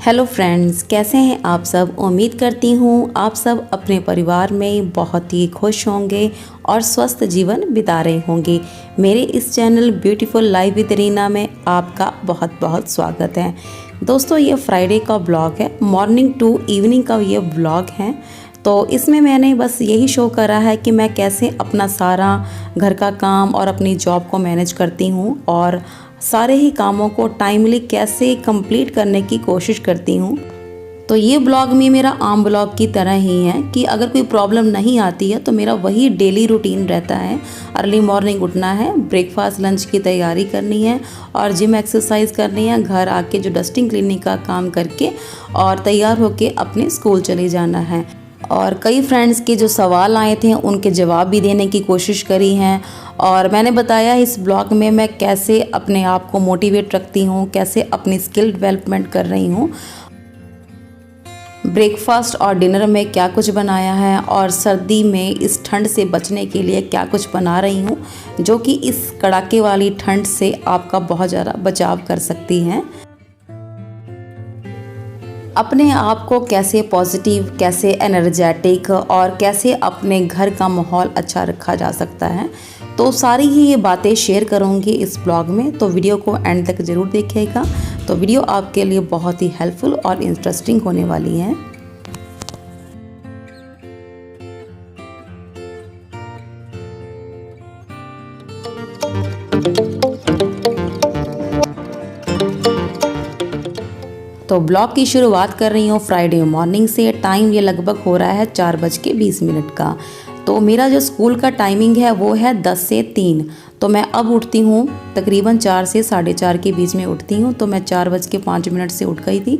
Hello friends, कैसे हैं आप सब। उम्मीद करती हूँ आप सब अपने परिवार में बहुत ही खुश होंगे और स्वस्थ जीवन बिता रहे होंगे। मेरे इस channel beautiful life with Reena में आपका बहुत बहुत स्वागत है। दोस्तों, ये फ्राइडे का ब्लॉग है, मॉर्निंग टू इवनिंग का ये ब्लॉग है। तो इसमें मैंने बस यही शो करा है कि मैं कैसे अपना सारा घर का काम और अपनी जॉब को मैनेज करती हूँ और सारे ही कामों को टाइमली कैसे कंप्लीट करने की कोशिश करती हूँ। तो ये ब्लॉग में मेरा आम ब्लॉग की तरह ही है कि अगर कोई प्रॉब्लम नहीं आती है तो मेरा वही डेली रूटीन रहता है। अर्ली मॉर्निंग उठना है, ब्रेकफास्ट लंच की तैयारी करनी है और जिम एक्सरसाइज करनी है, घर आके जो डस्टिंग क्लीनिंग का काम करके और तैयार होके अपने स्कूल चले जाना है। और कई फ्रेंड्स के जो सवाल आए थे उनके जवाब भी देने की कोशिश करी हैं और मैंने बताया इस ब्लॉग में मैं कैसे अपने आप को मोटिवेट रखती हूँ, कैसे अपनी स्किल डेवलपमेंट कर रही हूँ, ब्रेकफास्ट और डिनर में क्या कुछ बनाया है और सर्दी में इस ठंड से बचने के लिए क्या कुछ बना रही हूँ जो कि इस कड़ाके वाली ठंड से आपका बहुत ज़्यादा बचाव कर सकती हैं। अपने आप को कैसे पॉजिटिव, कैसे एनर्जेटिक और कैसे अपने घर का माहौल अच्छा रखा जा सकता है, तो सारी ही ये बातें शेयर करूँगी इस ब्लॉग में। तो वीडियो को एंड तक ज़रूर देखिएगा। तो वीडियो आपके लिए बहुत ही हेल्पफुल और इंटरेस्टिंग होने वाली है। तो ब्लॉग की शुरुआत कर रही हूँ फ्राइडे मॉर्निंग से। टाइम ये लगभग हो रहा है 4:20 का। तो मेरा जो स्कूल का टाइमिंग है वो है 10 से 3। तो मैं अब उठती हूँ तकरीबन 4 से 4:30 के बीच में उठती हूँ। तो मैं 4:05 से उठ गई थी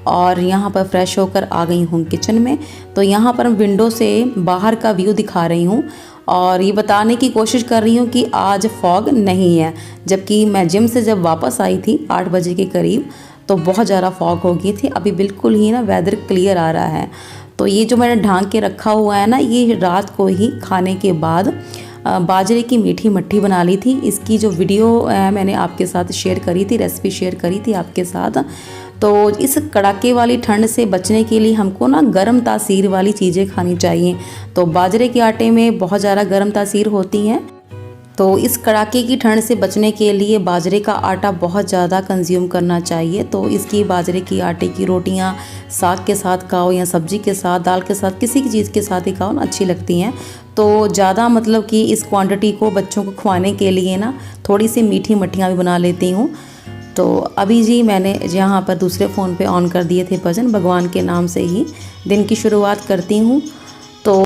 और यहाँ पर फ्रेश होकर आ गई हूँ किचन में। तो यहाँ पर विंडो से बाहर का व्यू दिखा रही हूँ और ये बताने की कोशिश कर रही हूँ कि आज फॉग नहीं है, जबकि मैं जिम से जब वापस आई थी 8 बजे के करीब तो बहुत ज़्यादा फॉग हो गई थी। अभी बिल्कुल ही ना वेदर क्लियर आ रहा है। तो ये जो मैंने ढांक के रखा हुआ है ना, ये रात को ही खाने के बाद बाजरे की मीठी मट्ठी बना ली थी। इसकी जो वीडियो मैंने आपके साथ शेयर करी थी, रेसिपी शेयर करी थी आपके साथ। तो इस कड़ाके वाली ठंड से बचने के लिए हमको ना गर्म तासीर वाली चीज़ें खानी चाहिए। तो बाजरे के आटे में बहुत ज़्यादा गर्म तासीर होती हैं। तो इस कड़ाके की ठंड से बचने के लिए बाजरे का आटा बहुत ज़्यादा कंज्यूम करना चाहिए। तो इसकी बाजरे की आटे की रोटियां साग के साथ खाओ या सब्जी के साथ, दाल के साथ, किसी की चीज़ के साथ ही खाओ ना, अच्छी लगती हैं। तो ज़्यादा मतलब कि इस क्वांटिटी को बच्चों को खुआने के लिए ना थोड़ी सी मीठी मट्ठियाँ भी बना लेती हूँ। तो अभी जी मैंने यहाँ पर दूसरे फ़ोन पे ऑन कर दिए थे भजन, भगवान के नाम से ही दिन की शुरुआत करती हूँ। तो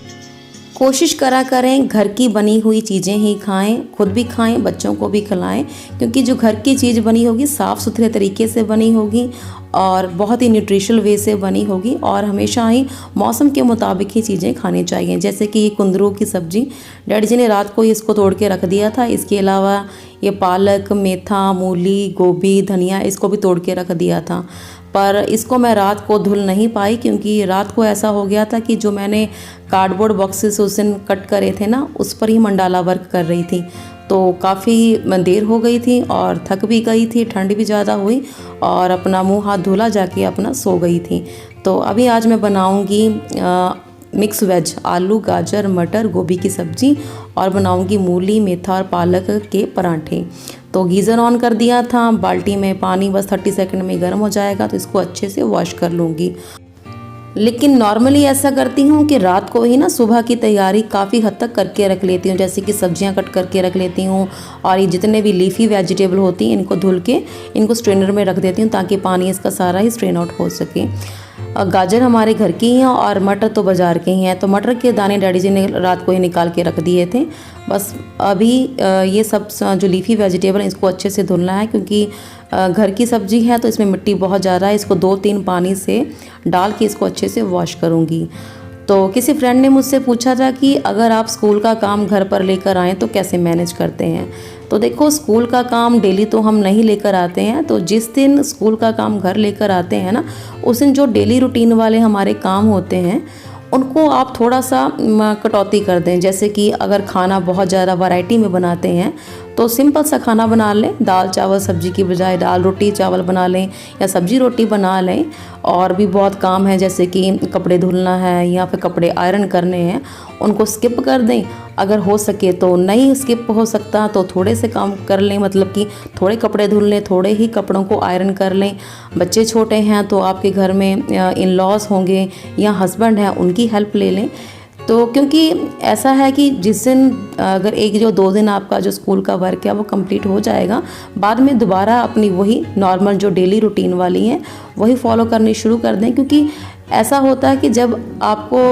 कोशिश करा करें घर की बनी हुई चीज़ें ही खाएं, खुद भी खाएं, बच्चों को भी खिलाएं, क्योंकि जो घर की चीज़ बनी होगी साफ़ सुथरे तरीके से बनी होगी और बहुत ही न्यूट्रिशल वे से बनी होगी। और हमेशा ही मौसम के मुताबिक ही चीज़ें खानी चाहिए। जैसे कि ये कुंदरू की सब्ज़ी डैडी जी ने रात को ही इसको तोड़ के रख दिया था। इसके अलावा ये पालक, मेथा, मूली, गोभी, धनिया इसको भी तोड़ के रख दिया था, पर इसको मैं रात को धुल नहीं पाई क्योंकि रात को ऐसा हो गया था कि जो मैंने कार्डबोर्ड बॉक्सेस उस दिन कट करे थे ना, उस पर ही मंडाला वर्क कर रही थी। तो काफ़ी देर हो गई थी और थक भी गई थी, ठंड भी ज़्यादा हुई और अपना मुंह हाथ धुला जाके अपना सो गई थी। तो अभी आज मैं बनाऊंगी मिक्स वेज, आलू, गाजर, मटर, गोभी की सब्ज़ी और बनाऊंगी मूली, मेथा और पालक के पराठे। तो गीज़र ऑन कर दिया था, बाल्टी में पानी बस 30 सेकंड में गर्म हो जाएगा तो इसको अच्छे से वॉश कर लूँगी। लेकिन नॉर्मली ऐसा करती हूँ कि रात को ही ना सुबह की तैयारी काफ़ी हद तक करके रख लेती हूँ। जैसे कि सब्जियाँ कट करके रख लेती हूँ और ये जितने भी लीफी वेजिटेबल होती हैं इनको धुल के इनको स्ट्रेनर में रख देती हूँ ताकि पानी इसका सारा ही स्ट्रेन आउट हो सके। गाजर हमारे घर की हैं और मटर तो बाज़ार के ही हैं। तो मटर के दाने डैडी जी ने रात को ही निकाल के रख दिए थे। बस अभी ये सब जो लीफी वेजिटेबल हैं इसको अच्छे से धुलना है क्योंकि घर की सब्ज़ी है तो इसमें मिट्टी बहुत ज़्यादा है। इसको 2-3 पानी से डाल के इसको अच्छे से वॉश करूँगी। तो किसी फ्रेंड ने मुझसे पूछा था कि अगर आप स्कूल का काम घर पर लेकर आएँ तो कैसे मैनेज करते हैं। तो देखो, स्कूल का काम डेली तो हम नहीं लेकर आते हैं। तो जिस दिन स्कूल का काम घर लेकर आते हैं ना, उस दिन जो डेली रूटीन वाले हमारे काम होते हैं उनको आप थोड़ा सा कटौती कर दें। जैसे कि अगर खाना बहुत ज़्यादा वैरायटी में बनाते हैं तो सिंपल सा खाना बना लें, दाल चावल सब्जी की बजाय दाल रोटी चावल बना लें या सब्जी रोटी बना लें। और भी बहुत काम है, जैसे कि कपड़े धुलना है या फिर कपड़े आयरन करने हैं, उनको स्किप कर दें। अगर हो सके तो नहीं स्किप हो सकता तो थोड़े से काम कर लें, मतलब कि थोड़े कपड़े धुल लें, थोड़े ही कपड़ों को आयरन कर लें। बच्चे छोटे हैं तो आपके घर में इन लॉज होंगे या हस्बैंड हैं, उनकी हेल्प ले लें। तो क्योंकि ऐसा है कि जिस दिन अगर एक जो 2 दिन आपका जो स्कूल का वर्क है वो कंप्लीट हो जाएगा, बाद में दोबारा अपनी वही नॉर्मल जो डेली रूटीन वाली हैं वही फॉलो करनी शुरू कर दें। क्योंकि ऐसा होता है कि जब आपको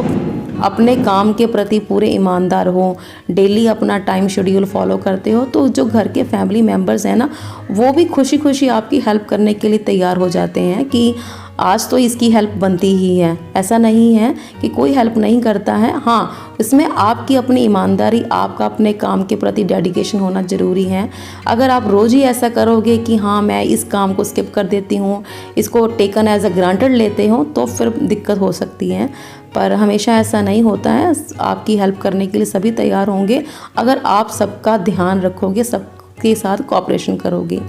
अपने काम के प्रति पूरे ईमानदार हो, डेली अपना टाइम शेड्यूल फॉलो करते हो, तो जो घर के फैमिली मेम्बर्स हैं ना, वो भी खुशी खुशी आपकी हेल्प करने के लिए तैयार हो जाते हैं कि आज तो इसकी हेल्प बनती ही है। ऐसा नहीं है कि कोई हेल्प नहीं करता है, हाँ इसमें आपकी अपनी ईमानदारी, आपका अपने काम के प्रति डेडिकेशन होना ज़रूरी है। अगर आप रोज़ ही ऐसा करोगे कि हाँ मैं इस काम को स्किप कर देती हूँ, इसको टेकन एज अ ग्रांटेड लेते हो, तो फिर दिक्कत हो सकती है। पर हमेशा ऐसा नहीं होता है, आपकी हेल्प करने के लिए सभी तैयार होंगे अगर आप सबका ध्यान रखोगे, सबके साथ कोऑपरेशन करोगे।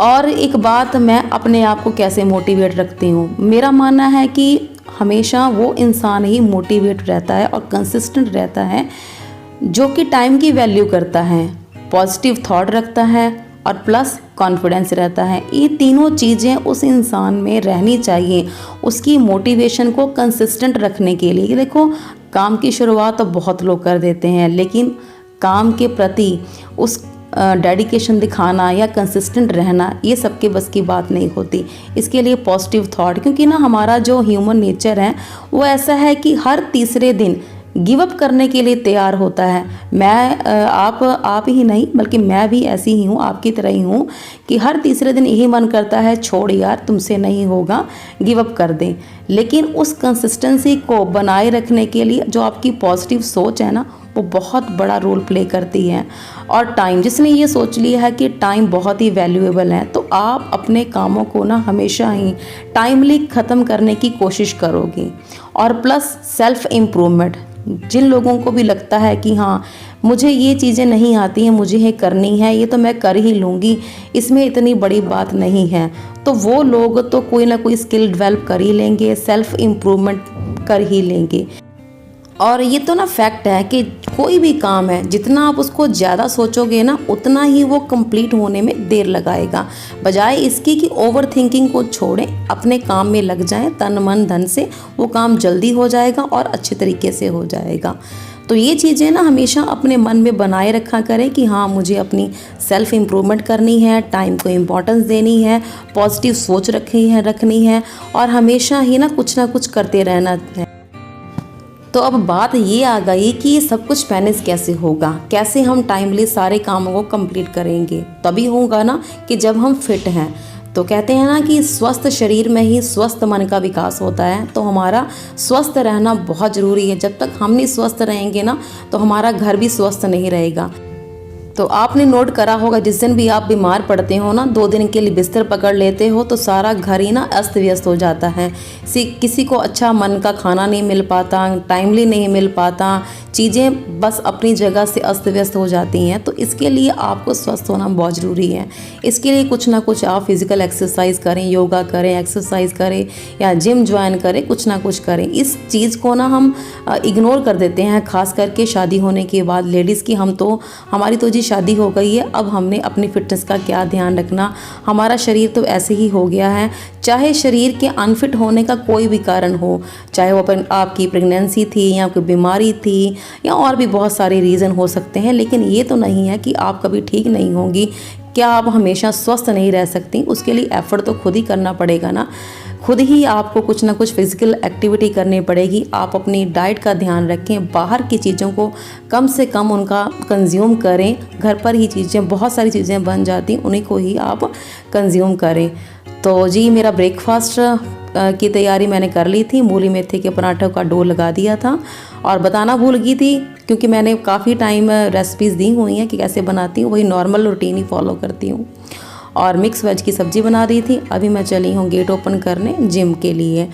और एक बात, मैं अपने आप को कैसे मोटिवेट रखती हूँ, मेरा मानना है कि हमेशा वो इंसान ही मोटिवेट रहता है और कंसिस्टेंट रहता है जो कि टाइम की वैल्यू करता है, पॉजिटिव थॉट रखता है और प्लस कॉन्फिडेंस रहता है। ये तीनों चीज़ें उस इंसान में रहनी चाहिए उसकी मोटिवेशन को कंसिस्टेंट रखने के लिए। देखो, काम की शुरुआत तो बहुत लोग कर देते हैं, लेकिन काम के प्रति उस डेडिकेशन दिखाना या कंसिस्टेंट रहना, ये सबके बस की बात नहीं होती। इसके लिए पॉजिटिव थॉट, क्योंकि ना हमारा जो ह्यूमन नेचर है वो ऐसा है कि हर तीसरे दिन गिव अप करने के लिए तैयार होता है। मैं आप ही नहीं बल्कि मैं भी ऐसी ही हूँ, आपकी तरह ही हूँ कि हर तीसरे दिन यही मन करता है छोड़ यार तुमसे नहीं होगा, गिव अप कर दें। लेकिन उस कंसिस्टेंसी को बनाए रखने के लिए जो आपकी पॉजिटिव सोच है ना, वो बहुत बड़ा रोल प्ले करती है। और टाइम, जिसने ये सोच लिया है कि टाइम बहुत ही वैल्यूएबल है, तो आप अपने कामों को ना हमेशा ही टाइमली ख़त्म करने की कोशिश करोगे। और प्लस सेल्फ इम्प्रूवमेंट, जिन लोगों को भी लगता है कि हाँ मुझे ये चीज़ें नहीं आती हैं, मुझे ये करनी है, ये तो मैं कर ही लूँगी, इसमें इतनी बड़ी बात नहीं है, तो वो लोग तो कोई ना कोई स्किल डेवलप कर ही लेंगे, सेल्फ इम्प्रूवमेंट कर ही लेंगे। और ये तो ना फैक्ट है कि कोई भी काम है, जितना आप उसको ज़्यादा सोचोगे ना, उतना ही वो कंप्लीट होने में देर लगाएगा। बजाय इसकी कि ओवर थिंकिंग को छोड़ें, अपने काम में लग जाएं तन मन धन से, वो काम जल्दी हो जाएगा और अच्छे तरीके से हो जाएगा। तो ये चीज़ें ना हमेशा अपने मन में बनाए रखा करें कि हाँ मुझे अपनी सेल्फ इम्प्रूवमेंट करनी है, टाइम को इम्पोर्टेंस देनी है, पॉजिटिव सोच रखनी है और हमेशा ही ना कुछ करते रहना है। तो अब बात ये आ गई कि सब कुछ मैनेज कैसे होगा, कैसे हम टाइमली सारे कामों को कंप्लीट करेंगे। तभी होगा ना कि जब हम फिट हैं। तो कहते हैं ना कि स्वस्थ शरीर में ही स्वस्थ मन का विकास होता है, तो हमारा स्वस्थ रहना बहुत ज़रूरी है। जब तक हम नहीं स्वस्थ रहेंगे ना, तो हमारा घर भी स्वस्थ नहीं रहेगा। तो आपने नोट करा होगा, जिस दिन भी आप बीमार पड़ते हो ना, 2 दिन के लिए बिस्तर पकड़ लेते हो, तो सारा घर ही ना अस्त व्यस्त हो जाता है। किसी को अच्छा मन का खाना नहीं मिल पाता, टाइमली नहीं मिल पाता, चीज़ें बस अपनी जगह से अस्त व्यस्त हो जाती हैं। तो इसके लिए आपको स्वस्थ होना बहुत ज़रूरी है। इसके लिए कुछ ना कुछ आप फिज़िकल एक्सरसाइज करें, योगा करें, एक्सरसाइज करें या जिम ज्वाइन करें, कुछ ना कुछ करें। इस चीज़ को ना हम इग्नोर कर देते हैं, खास करके शादी होने के बाद लेडीज़ की। हमारी तो जी शादी हो गई है, अब हमने अपनी फिटनेस का क्या ध्यान रखना, हमारा शरीर तो ऐसे ही हो गया है। चाहे शरीर के अनफिट होने का कोई भी कारण हो, चाहे वो आपकी प्रेगनेंसी थी या कोई बीमारी थी या और भी बहुत सारे रीज़न हो सकते हैं, लेकिन ये तो नहीं है कि आप कभी ठीक नहीं होंगी। क्या आप हमेशा स्वस्थ नहीं रह सकती? उसके लिए एफर्ट तो खुद ही करना पड़ेगा ना। खुद ही आपको कुछ ना कुछ फिज़िकल एक्टिविटी करनी पड़ेगी। आप अपनी डाइट का ध्यान रखें, बाहर की चीज़ों को कम से कम उनका कंज्यूम करें। घर पर ही चीज़ें, बहुत सारी चीज़ें बन जाती, उन्हीं को ही आप कंज्यूम करें। तो जी, मेरा ब्रेकफास्ट की तैयारी मैंने कर ली थी। मूली मेथी के पराठों का डो लगा दिया था और बताना भूल गई थी, क्योंकि मैंने काफ़ी टाइम रेसिपीज़ दी हुई हैं कि कैसे बनाती हूँ, वही नॉर्मल रूटीन ही फॉलो करती हूँ। और मिक्स वेज की सब्ज़ी बना दी थी। अभी मैं चली हूँ गेट ओपन करने जिम के लिए।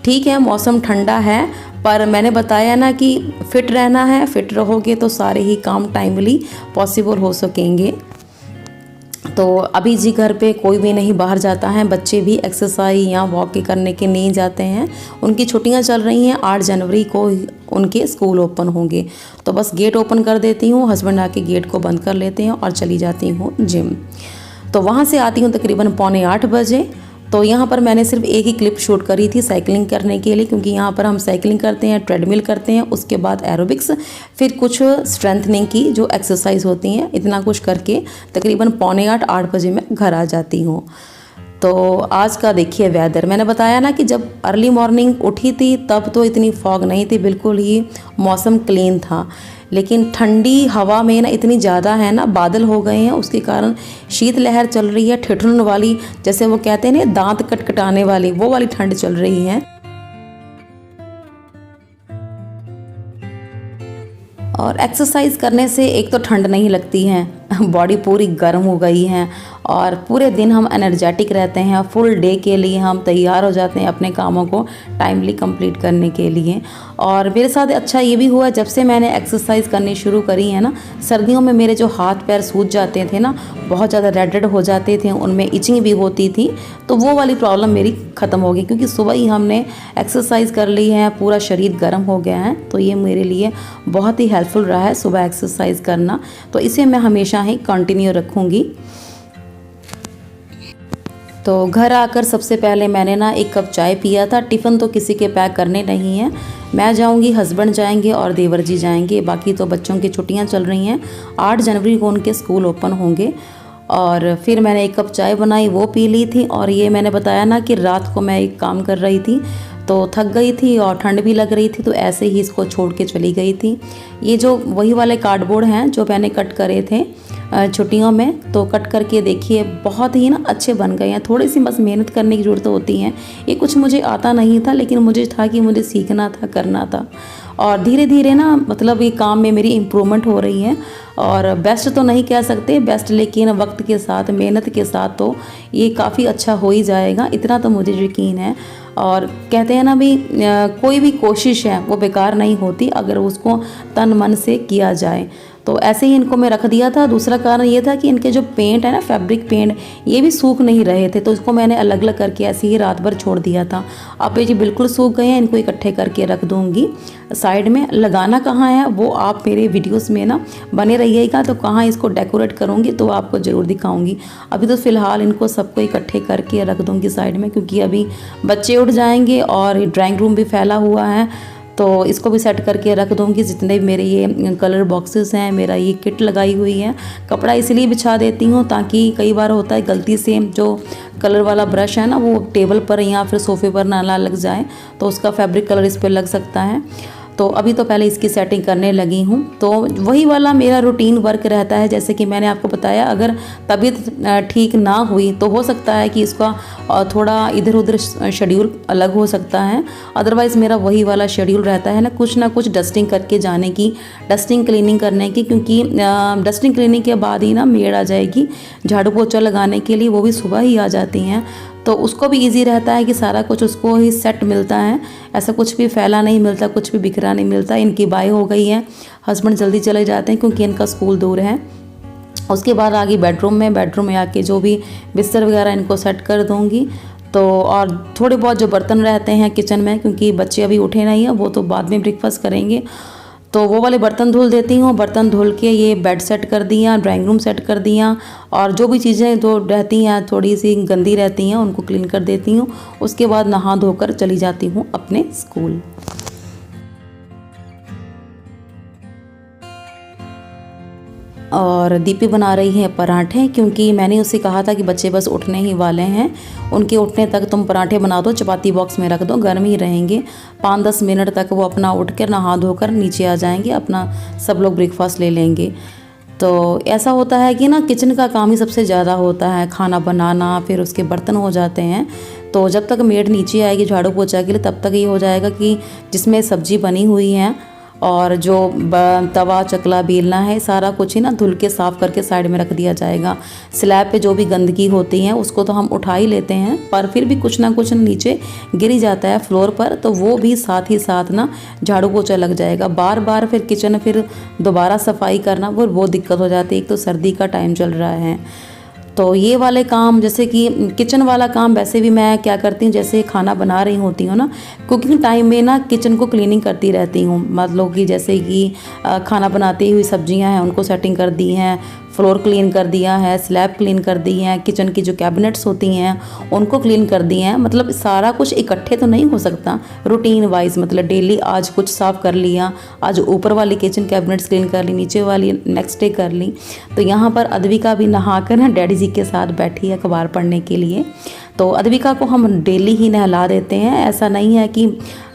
ठीक है मौसम ठंडा है, पर मैंने बताया ना कि फ़िट रहना है, फ़िट रहोगे तो सारे ही काम टाइमली पॉसिबल हो सकेंगे। तो अभी जी घर पे कोई भी नहीं बाहर जाता है, बच्चे भी एक्सरसाइज या वॉक करने के नहीं जाते हैं। उनकी छुट्टियां चल रही हैं, 8 जनवरी को उनके स्कूल ओपन होंगे। तो बस गेट ओपन कर देती हूँ, हस्बैंड आके गेट को बंद कर लेते हैं और चली जाती हूँ जिम। तो वहाँ से आती हूँ तकरीबन 7:45 बजे। तो यहाँ पर मैंने सिर्फ एक ही क्लिप शूट करी थी साइकिलिंग करने के लिए, क्योंकि यहाँ पर हम साइकिलिंग करते हैं, ट्रेडमिल करते हैं, उसके बाद एरोबिक्स, फिर कुछ स्ट्रेंथनिंग की जो एक्सरसाइज होती हैं। इतना कुछ करके तकरीबन 7:45-8 बजे मैं घर आ जाती हूँ। तो आज का देखिए वेदर, मैंने बताया ना कि जब अर्ली मॉर्निंग उठी थी तब तो इतनी फॉग नहीं थी, बिल्कुल ही मौसम क्लीन था। लेकिन ठंडी हवा में ना इतनी ज़्यादा है ना, बादल हो गए हैं, उसके कारण शीत लहर चल रही है, ठिठुरन वाली, जैसे वो कहते हैं ना दांत कटकटाने वाली, वो वाली ठंड चल रही है। और एक्सरसाइज करने से एक तो ठंड नहीं लगती है, बॉडी पूरी गर्म हो गई है और पूरे दिन हम एनर्जेटिक रहते हैं। फुल डे के लिए हम तैयार हो जाते हैं अपने कामों को टाइमली कंप्लीट करने के लिए। और मेरे साथ अच्छा ये भी हुआ, जब से मैंने एक्सरसाइज करनी शुरू करी है ना, सर्दियों में मेरे जो हाथ पैर सूज जाते थे ना, बहुत ज़्यादा रेड हो जाते थे, उनमें इचिंग भी होती थी, तो वो वाली प्रॉब्लम मेरी ख़त्म हो गई, क्योंकि सुबह ही हमने एक्सरसाइज कर ली है, पूरा शरीर गर्म हो गया है। तो ये मेरे लिए बहुत ही हेल्पफुल रहा है सुबह एक्सरसाइज करना, तो इसे मैं हमेशा ही कंटिन्यू रखूँगी। तो घर आकर सबसे पहले मैंने ना 1 कप चाय पिया था। टिफ़िन तो किसी के पैक करने नहीं है, मैं जाऊंगी, हस्बैंड जाएंगे और देवर जी जाएंगे, बाकी तो बच्चों की छुट्टियां चल रही हैं। 8 जनवरी को उनके स्कूल ओपन होंगे। और फिर मैंने 1 कप चाय बनाई, वो पी ली थी। और ये मैंने बताया ना कि रात को मैं एक काम कर रही थी तो थक गई थी और ठंड भी लग रही थी, तो ऐसे ही इसको छोड़ के चली गई थी। ये जो वही वाले कार्डबोर्ड हैं जो मैंने कट करे थे छुट्टियों में, तो कट करके देखिए बहुत ही ना अच्छे बन गए हैं। थोड़ी सी बस मेहनत करने की ज़रूरत होती है। ये कुछ मुझे आता नहीं था, लेकिन मुझे था कि मुझे सीखना था, करना था। और धीरे धीरे ना मतलब ये काम में मेरी इम्प्रूवमेंट हो रही है। और बेस्ट तो नहीं कह सकते बेस्ट, लेकिन वक्त के साथ, मेहनत के साथ तो ये काफ़ी अच्छा हो ही जाएगा, इतना तो मुझे यकीन है। और कहते हैं ना भी कोई भी कोशिश है वो बेकार नहीं होती अगर उसको तन मन से किया जाए। तो ऐसे ही इनको मैं रख दिया था। दूसरा कारण ये था कि इनके जो पेंट है ना, फैब्रिक पेंट, ये भी सूख नहीं रहे थे, तो इसको मैंने अलग अलग करके ऐसे ही रात भर छोड़ दिया था। अब ये जी बिल्कुल सूख गए हैं, इनको इकट्ठे करके रख दूँगी साइड में। लगाना कहाँ है वो आप मेरे वीडियोस में ना बने रहिएगा, तो कहाँ इसको डेकोरेट करूँगी तो आपको ज़रूर दिखाऊँगी। अभी तो फ़िलहाल इनको सबको इकट्ठे करके रख दूँगी साइड में, क्योंकि अभी बच्चे उठ जाएंगे और ड्राइंग रूम भी फैला हुआ है, तो इसको भी सेट करके रख दूँगी। जितने भी मेरे ये कलर बॉक्सेस हैं, मेरा ये किट लगाई हुई है, कपड़ा इसलिए बिछा देती हूँ ताकि कई बार होता है गलती से जो कलर वाला ब्रश है ना वो टेबल पर या फिर सोफे पर ना लग जाए, तो उसका फैब्रिक कलर इस पर लग सकता है। तो अभी तो पहले इसकी सेटिंग करने लगी हूँ। तो वही वाला मेरा रूटीन वर्क रहता है, जैसे कि मैंने आपको बताया, अगर तबीयत ठीक ना हुई तो हो सकता है कि इसका थोड़ा इधर उधर शेड्यूल अलग हो सकता है। अदरवाइज़ मेरा वही वाला शेड्यूल रहता है ना कुछ डस्टिंग करके जाने की, डस्टिंग क्लीनिंग करने की, क्योंकि डस्टिंग क्लीनिंग के बाद ही ना मेड आ जाएगी झाड़ू पोछा लगाने के लिए, वो भी सुबह ही आ जाती हैं, तो उसको भी इजी रहता है कि सारा कुछ उसको ही सेट मिलता है, ऐसा कुछ भी फैला नहीं मिलता, कुछ भी बिखरा नहीं मिलता। इनकी बाई हो गई है, हस्बैंड जल्दी चले जाते हैं क्योंकि इनका स्कूल दूर है। उसके बाद आ गई बेडरूम में आके जो भी बिस्तर वगैरह इनको सेट कर दूँगी। तो और थोड़े बहुत जो बर्तन रहते हैं किचन में, क्योंकि बच्चे अभी उठे नहीं हैं, वो तो बाद में ब्रेकफास्ट करेंगे, तो वो वाले बर्तन धुल देती हूँ। बर्तन धुल के ये बेड सेट कर दिया, ड्राइंग रूम सेट कर दिया, और जो भी चीज़ें जो रहती हैं थोड़ी सी गंदी रहती हैं उनको क्लीन कर देती हूँ। उसके बाद नहा धोकर चली जाती हूँ अपने स्कूल। और दीपी बना रही है पराठे, क्योंकि मैंने उसे कहा था कि बच्चे बस उठने ही वाले हैं, उनके उठने तक तुम पराठे बना दो, चपाती बॉक्स में रख दो, गर्म ही रहेंगे। 5-10 मिनट तक वो अपना उठकर नहा धोकर नीचे आ जाएंगे, अपना सब लोग ब्रेकफास्ट ले लेंगे। तो ऐसा होता है कि ना किचन का काम ही सबसे ज़्यादा होता है, खाना बनाना, फिर उसके बर्तन हो जाते हैं। तो जब तक मेड नीचे आएगी झाड़ू पोछा के लिए, तब तक ये हो जाएगा कि जिसमें सब्ज़ी बनी हुई है और जो तवा चकला बेलना है सारा कुछ ही ना धुल के साफ़ करके साइड में रख दिया जाएगा। स्लैब पे जो भी गंदगी होती है उसको तो हम उठा ही लेते हैं, पर फिर भी कुछ ना कुछ नीचे गिर ही जाता है फ्लोर पर, तो वो भी साथ ही साथ ना झाड़ू पोछा लग जाएगा। बार बार फिर किचन फिर दोबारा सफाई करना वो बहुत दिक्कत हो जाती है। एक तो सर्दी का टाइम चल रहा है, तो ये वाले काम जैसे कि किचन वाला काम वैसे भी मैं क्या करती हूँ, जैसे खाना बना रही होती हूँ ना, कुकिंग टाइम में ना किचन को क्लीनिंग करती रहती हूँ। मतलब कि जैसे कि खाना बनाती हुई सब्जियां हैं उनको सेटिंग कर दी हैं, फ्लोर क्लीन कर दिया है, स्लैब क्लीन कर दी हैं, किचन की जो कैबिनेट्स होती हैं उनको क्लीन कर दी हैं। मतलब सारा कुछ इकट्ठे तो नहीं हो सकता, रूटीन वाइज मतलब डेली आज कुछ साफ़ कर लिया, आज ऊपर वाली किचन कैबिनेट्स क्लीन कर ली, नीचे वाली नेक्स्ट डे कर ली। तो यहाँ पर अद्विका भी नहा कर ना डैडी जी के साथ बैठी है अखबार पढ़ने के लिए। तो अद्विका को हम डेली ही नहला देते हैं, ऐसा नहीं है कि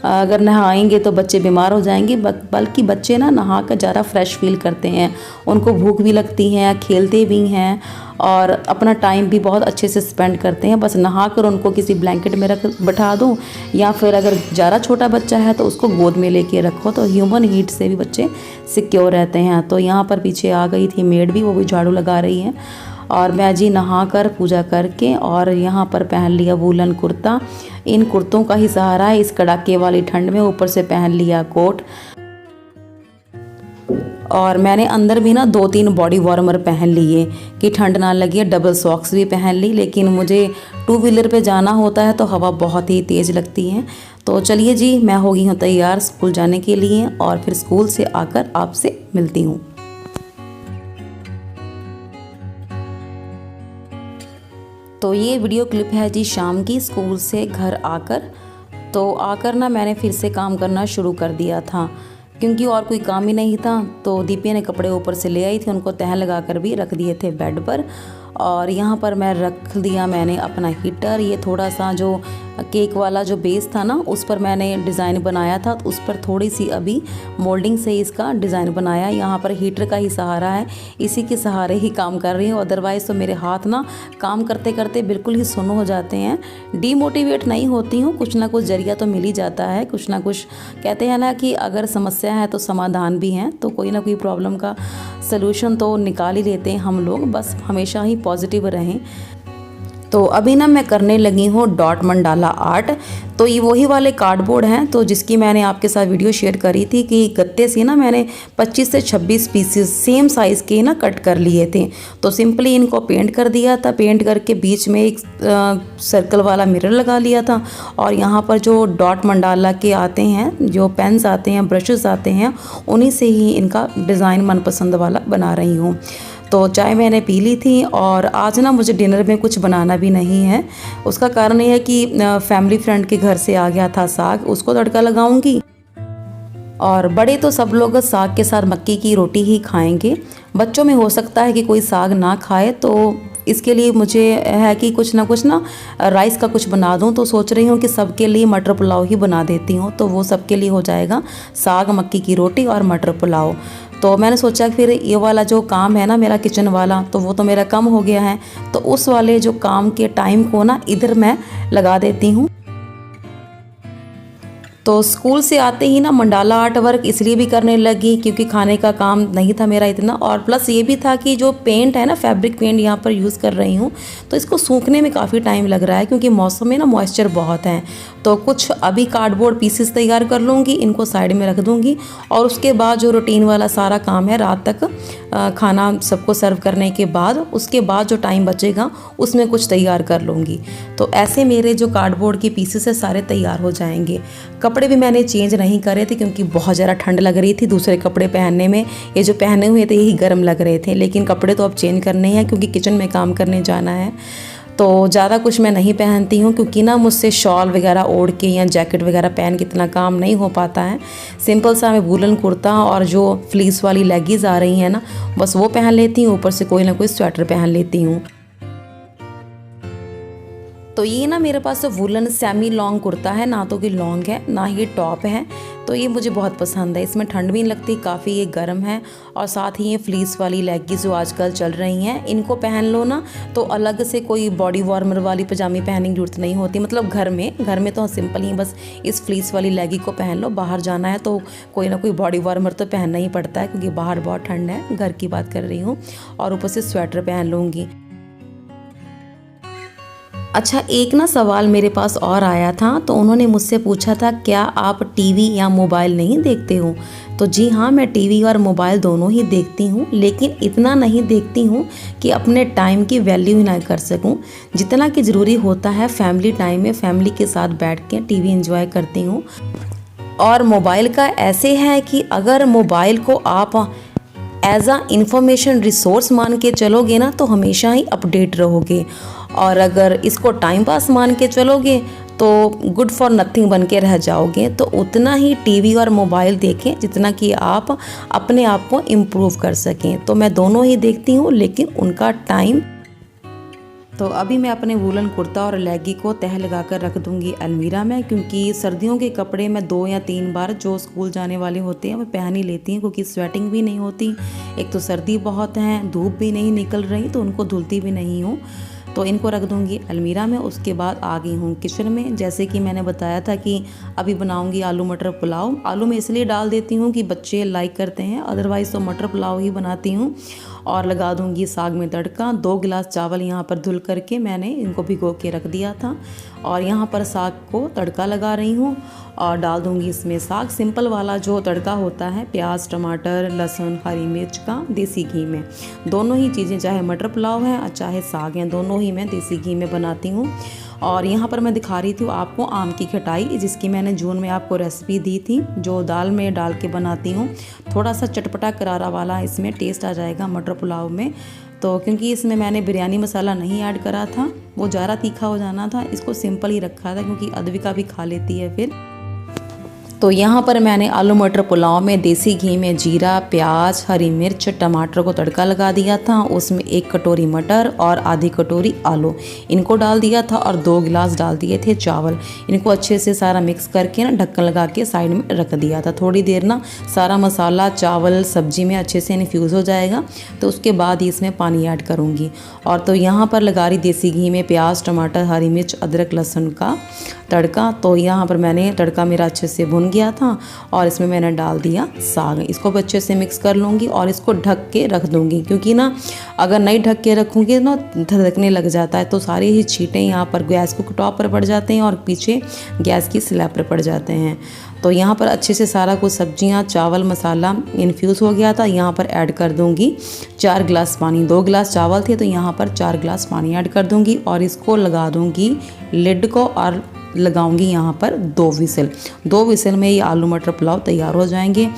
अगर नहाएंगे तो बच्चे बीमार हो जाएंगे, बल्कि बच्चे ना नहा कर ज़्यादा फ्रेश फील करते हैं, उनको भूख भी लगती है, खेलते भी हैं और अपना टाइम भी बहुत अच्छे से स्पेंड करते हैं। बस नहा कर उनको किसी ब्लैंकेट में रख बैठा दो, या फिर अगर ज़्यादा छोटा बच्चा है तो उसको गोद में लेके रखो, तो ह्यूमन हीट से भी बच्चे सिक्योर रहते हैं। तो यहाँ पर पीछे आ गई थी मेड भी, वो भी झाड़ू लगा रही है। और मैं जी नहा कर पूजा करके और यहाँ पर पहन लिया वूलन कुर्ता। इन कुर्तों का ही सहारा है इस कड़ाके वाली ठंड में, ऊपर से पहन लिया कोट। और मैंने अंदर भी ना 2-3 बॉडी वार्मर पहन लिए कि ठंड ना लगे, डबल सॉक्स भी पहन ली। लेकिन मुझे 2 व्हीलर पे जाना होता है तो हवा बहुत ही तेज़ लगती है। तो चलिए जी, मैं हो गई हूँ तैयार स्कूल जाने के लिए, और फिर स्कूल से आकर आपसे मिलती हूँ। तो ये वीडियो क्लिप है जी शाम की, स्कूल से घर आकर। तो आकर ना मैंने फिर से काम करना शुरू कर दिया था, क्योंकि और कोई काम ही नहीं था। तो दीपिया ने कपड़े ऊपर से ले आई थी, उनको तह लगा कर भी रख दिए थे बेड पर। और यहाँ पर मैं रख दिया मैंने अपना हीटर। ये थोड़ा सा जो केक वाला जो बेस था ना, उस पर मैंने डिज़ाइन बनाया था, तो उस पर थोड़ी सी अभी मोल्डिंग से इसका डिज़ाइन बनाया। यहाँ पर हीटर का ही सहारा है, इसी के सहारे ही काम कर रही हूँ। अदरवाइज़ तो मेरे हाथ ना काम करते करते बिल्कुल ही सुन्न हो जाते हैं। डीमोटिवेट नहीं होती हूँ, कुछ ना कुछ जरिया तो मिल ही जाता है, कुछ ना कुछ कहते हैं ना कि अगर समस्या है तो समाधान भी है। तो कोई ना कोई प्रॉब्लम का सलूशन तो निकाल ही लेते हैं हम लोग, बस हमेशा ही पॉजिटिव रहें। तो अभी ना मैं करने लगी हूँ डॉट मंडाला आर्ट। तो ये वही वाले कार्डबोर्ड हैं तो जिसकी मैंने आपके साथ वीडियो शेयर करी थी कि गत्ते से ना मैंने 25 से 26 पीसेस सेम साइज़ के ना कट कर लिए थे। तो सिंपली इनको पेंट कर दिया था, पेंट करके बीच में एक सर्कल वाला मिरर लगा लिया था। और यहाँ पर जो डॉट मंडाला के आते हैं, जो पेन्स आते हैं, ब्रशेस आते हैं, उन्हीं से ही इनका डिज़ाइन मनपसंद वाला बना रही हूँ। तो चाय मैंने पी ली थी, और आज ना मुझे डिनर में कुछ बनाना भी नहीं है। उसका कारण ये है कि फैमिली फ्रेंड के घर से आ गया था साग, उसको तड़का लगाऊंगी। और बड़े तो सब लोग साग के साथ मक्की की रोटी ही खाएंगे। बच्चों में हो सकता है कि कोई साग ना खाए, तो इसके लिए मुझे है कि कुछ ना कुछ ना राइस का कुछ बना दूं। तो सोच रही हूँ कि सबके लिए मटर पुलाव ही बना देती हूँ, तो वो सबके लिए हो जाएगा साग, मक्की की रोटी और मटर पुलाव। तो मैंने सोचा फिर ये वाला जो काम है ना मेरा किचन वाला, तो वो तो मेरा कम हो गया है, तो उस वाले जो काम के टाइम को ना इधर मैं लगा देती हूँ। तो स्कूल से आते ही ना मंडाला आर्ट वर्क इसलिए भी करने लगी क्योंकि खाने का काम नहीं था मेरा इतना, और प्लस ये भी था कि जो पेंट है ना, फैब्रिक पेंट यहाँ पर यूज़ कर रही हूँ, तो इसको सूखने में काफ़ी टाइम लग रहा है क्योंकि मौसम में ना मॉइस्चर बहुत है। तो कुछ अभी कार्डबोर्ड पीसेस तैयार कर लूँगी, इनको साइड में रख दूँगी, और उसके बाद जो रूटीन वाला सारा काम है रात तक खाना सबको सर्व करने के बाद, उसके बाद जो टाइम बचेगा उसमें कुछ तैयार कर लूँगी। तो ऐसे मेरे जो कार्डबोर्ड के पीसेस है सारे तैयार हो जाएंगे। कपड़े भी मैंने चेंज नहीं करे थे क्योंकि बहुत ज़्यादा ठंड लग रही थी दूसरे कपड़े पहनने में। ये जो पहने हुए थे यही गर्म लग रहे थे, लेकिन कपड़े तो अब चेंज करने हैं क्योंकि किचन में काम करने जाना है। तो ज़्यादा कुछ मैं नहीं पहनती हूँ क्योंकि ना मुझसे शॉल वगैरह ओढ़ के या जैकेट वगैरह पहन के इतना काम नहीं हो पाता है। सिंपल सा मैं वूलन कुर्ता और जो फ्लीस वाली लेगीज़ आ रही हैं ना, बस वो पहन लेती हूँ, ऊपर से कोई ना कोई स्वेटर पहन लेती हूँ। तो ये ना मेरे पास वुलन सेमी लॉन्ग कुर्ता है, ना तो कि लॉन्ग है ना ही टॉप है। तो ये मुझे बहुत पसंद है, इसमें ठंड भी नहीं लगती, काफ़ी ये गर्म है। और साथ ही ये फ्लीस वाली लेगीज जो आजकल चल रही हैं, इनको पहन लो ना तो अलग से कोई बॉडी वार्मर वाली पजामी पहनने की जरूरत नहीं होती। मतलब घर में तो सिंपल ही बस इस फ्लीस वाली लेगी को पहन लो। बाहर जाना है तो कोई ना कोई बॉडी वार्मर तो पहनना ही पड़ता है, क्योंकि बाहर बहुत ठंड है, घर की बात कर रही हूँ। और ऊपर से स्वेटर पहन लूँगी। अच्छा, एक ना सवाल मेरे पास और आया था, तो उन्होंने मुझसे पूछा था क्या आप टीवी या मोबाइल नहीं देखते हो। तो जी हाँ, मैं टीवी और मोबाइल दोनों ही देखती हूँ, लेकिन इतना नहीं देखती हूँ कि अपने टाइम की वैल्यू ही ना कर सकूँ। जितना कि ज़रूरी होता है फैमिली टाइम में फैमिली के साथ बैठ के टीवी एंजॉय करती हूँ। और मोबाइल का ऐसे है कि अगर मोबाइल को आप एज आ इंफॉर्मेशन रिसोर्स मान के चलोगे ना तो हमेशा ही अपडेट रहोगे, और अगर इसको टाइम पास मान के चलोगे तो गुड फॉर नथिंग बन के रह जाओगे। तो उतना ही टीवी और मोबाइल देखें जितना कि आप अपने आप को इम्प्रूव कर सकें। तो मैं दोनों ही देखती हूँ, लेकिन उनका टाइम। तो अभी मैं अपने वूलन कुर्ता और लेगी को तह लगा कर रख दूंगी अलमीरा में, क्योंकि सर्दियों के कपड़े मैं 2 या 3 बार जो स्कूल जाने वाले होते हैं वो पहन ही लेती हूँ, क्योंकि स्वेटिंग भी नहीं होती। एक तो सर्दी बहुत है, धूप भी नहीं निकल रही, तो उनको धुलती भी नहीं हूँ। तो इनको रख दूंगी अलमीरा में। उसके बाद आ गई हूँ किचन में। जैसे कि मैंने बताया था कि अभी बनाऊंगी आलू मटर पुलाव। आलू मैं इसलिए डाल देती हूँ कि बच्चे लाइक करते हैं, अदरवाइज़ तो मटर पुलाव ही बनाती हूँ। और लगा दूंगी साग में तड़का। 2 गिलास चावल यहाँ पर धुल करके मैंने इनको भिगो के रख दिया था, और यहाँ पर साग को तड़का लगा रही हूँ। और डाल दूंगी इसमें साग, सिंपल वाला जो तड़का होता है, प्याज टमाटर लहसुन हरी मिर्च का, देसी घी में। दोनों ही चीज़ें, चाहे मटर पुलाव है और चाहे साग हैं, दोनों ही मैं देसी घी में बनाती हूँ। और यहाँ पर मैं दिखा रही थी आपको आम की खटाई, जिसकी मैंने जून में आपको रेसिपी दी थी, जो दाल में डाल के बनाती हूँ। थोड़ा सा चटपटा करारा वाला इसमें टेस्ट आ जाएगा मटर पुलाव में। तो क्योंकि इसमें मैंने बिरयानी मसाला नहीं ऐड करा था, वो ज़्यादा तीखा हो जाना था, इसको सिंपल ही रखा था, क्योंकि अद्विका भी खा लेती है फिर। तो यहाँ पर मैंने आलू मटर पुलाव में देसी घी में जीरा प्याज हरी मिर्च टमाटर को तड़का लगा दिया था। उसमें 1 कटोरी मटर और आधी कटोरी आलू इनको डाल दिया था, और 2 गिलास डाल दिए थे चावल। इनको अच्छे से सारा मिक्स करके ना ढक्कन लगा के साइड में रख दिया था। थोड़ी देर ना सारा मसाला चावल सब्जी में अच्छे से इन्फ्यूज़ हो जाएगा, तो उसके बाद ही इसमें पानी ऐड करूँगी। और तो यहाँ पर लगा रही देसी घी में प्याज टमाटर हरी मिर्च अदरक लहसुन का तड़का। तो यहाँ पर मैंने तड़का मेरा अच्छे से भुन गया था, और इसमें मैंने डाल दिया साग। इसको भी अच्छे से मिक्स कर लूँगी और इसको ढक के रख दूँगी, क्योंकि ना अगर नहीं ढक के रखूँगी ना धधकने लग जाता है, तो सारी ही छींटें यहाँ पर गैस को टॉप पर पड़ जाते हैं और पीछे गैस की स्लैब पर पड़ जाते हैं। तो यहाँ पर अच्छे से सारा कुछ सब्जियाँ चावल मसाला इन्फ्यूज़ हो गया था। यहाँ पर ऐड कर दूँगी 4 गिलास पानी। 2 गिलास चावल थे तो यहाँ पर 4 गिलास पानी ऐड कर दूँगी, और इसको लगा दूँगी लिड को, और लगाऊंगी यहाँ पर 2 विसल। 2 विसल में ये आलू मटर पुलाव तैयार हो जाएंगे।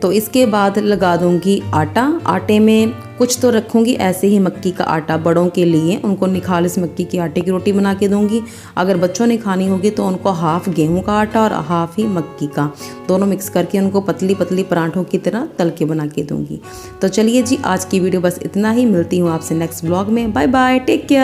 तो इसके बाद लगा दूंगी आटा। आटे में कुछ तो रखूंगी ऐसे ही मक्की का आटा बड़ों के लिए, उनको निखालिस मक्की के आटे की रोटी बना के दूंगी। अगर बच्चों ने खानी होगी तो उनको हाफ गेहूं का आटा और हाफ ही मक्की का, दोनों मिक्स करके उनको पतली पतली पराठों की तरह तल के बना के दूंगी। तो चलिए जी, आज की वीडियो बस इतना ही। मिलती हूँ आपसे नेक्स्ट ब्लॉग में। Bye bye, take care.